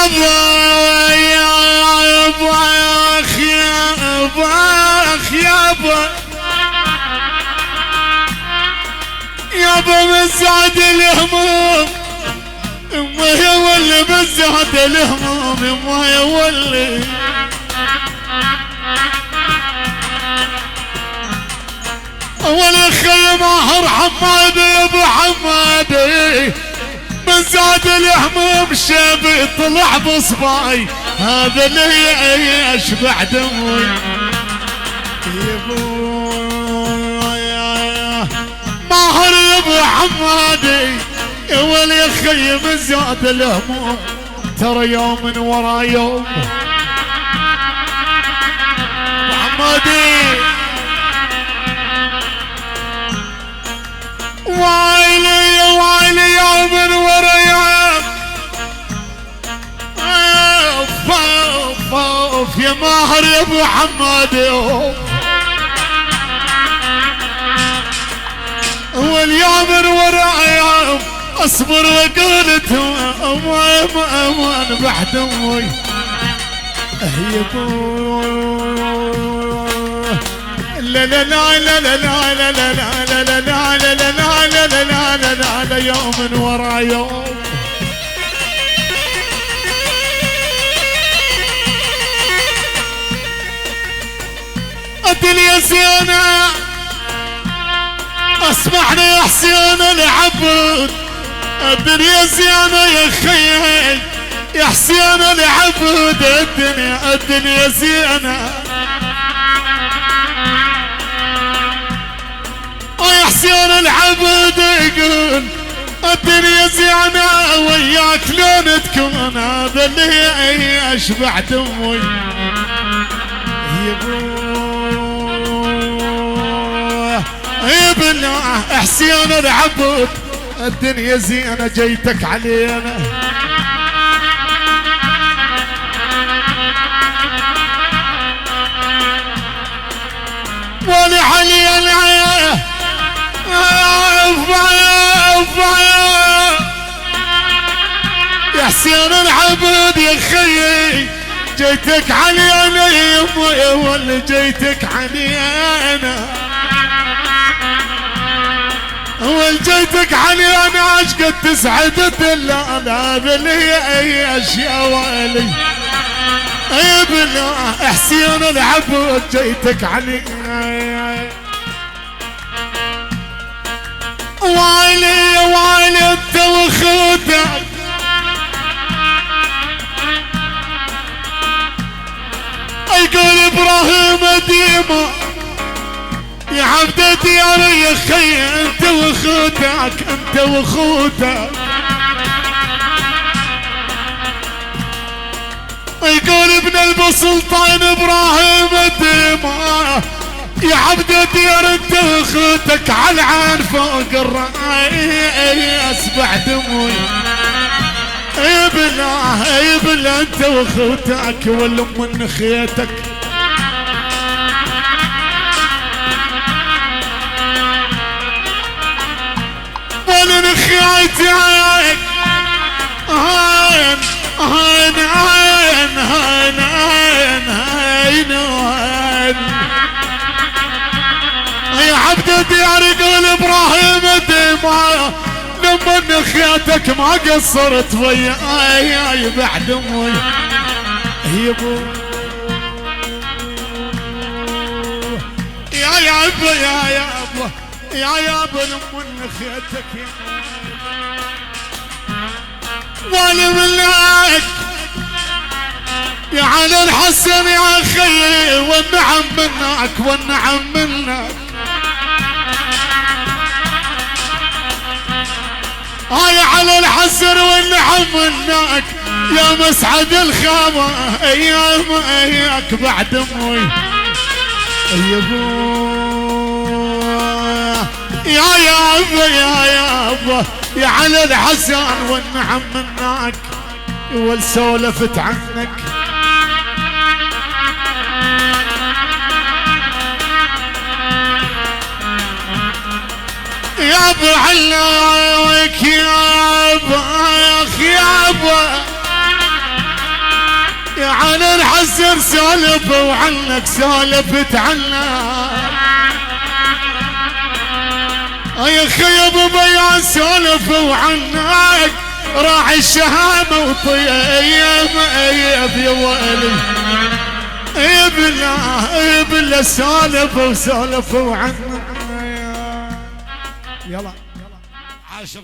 يابا يابا يا اخي يابا يابا يابا من زاد الهموم ما يولي من زاد الهموم ما يولي اول خي ماهر حمادي يا ابو حمادي من زاد الهموم شابي طلع بصباي هذا اللي يشبع دموي يا ابو ماهر يا ابو حمادي يا ولي خي من زاد الهموم ترى يوم ورا يوم حمادي ويلي ويلي يوم ورا يوم اوف اوف اوف يا ماهر يا ابو حمادي واليوم ورا يوم اصبر وقلت امان امان بعد امي يا لا لا لا لا لا لا لا لا لا لا لا لا لا لا لا لا لا لا يوم ورا يوم الدنيا زينة اسمعني يا حسين العبود الدنيا زينة يا خيال يا حسين العبود الدنيا زينة يا حسين العبد يقول الدنيا زينة وياك لون تكون هذا اللي اشبع دموي يا بالله حسين العبد الدنيا زينة جيتك علينا ولي علي العيا يا حسين العبد يا خيي جيتك علي انا يا ولي جيتك علي انا اول جيتك علي انا عشقت تسعد الدلالة بلي اي اشياء والي اي بالله حسين العبد جيتك علي ويلي ويلي انت وخوتك يقول ابراهيم ديما يا عبدتي يا خي انت وخوتك انت وخوتك يقول ابن البسلطان ابراهيم ديما يا عبدتي انت وخوتك على العين فوق الراي اسبع دموي يا بالله يا بالله انت وخوتك والام من خيتك وانا نخيتك هاين هاين هاين هاين هاين هاين هاين يا عبدتي يا رجل ابراهيم ديما لما نخيتك ما قصرت وياي بعد امي يا ابو يا يابا يا يابا يا يابا لما نخيتك وانا منك يا علي الحسن يا خيي والنعم منك والنعم منك هاي على الحسن والنعم منك يا مسعد الخامة ايام اياك بعد امي يا يا يابا يا يابا يا على الحسن والنعم منك والسولفت عنك يا ابو علاوك يا ابا يا اخي يا ابا عزر سولف وعنك سولفت عنك يا خي ابو بيان سولف وعنك راعي الشهامة وطيب يا ويلي ابلا سولف وسولف وعنك. يلا عاشر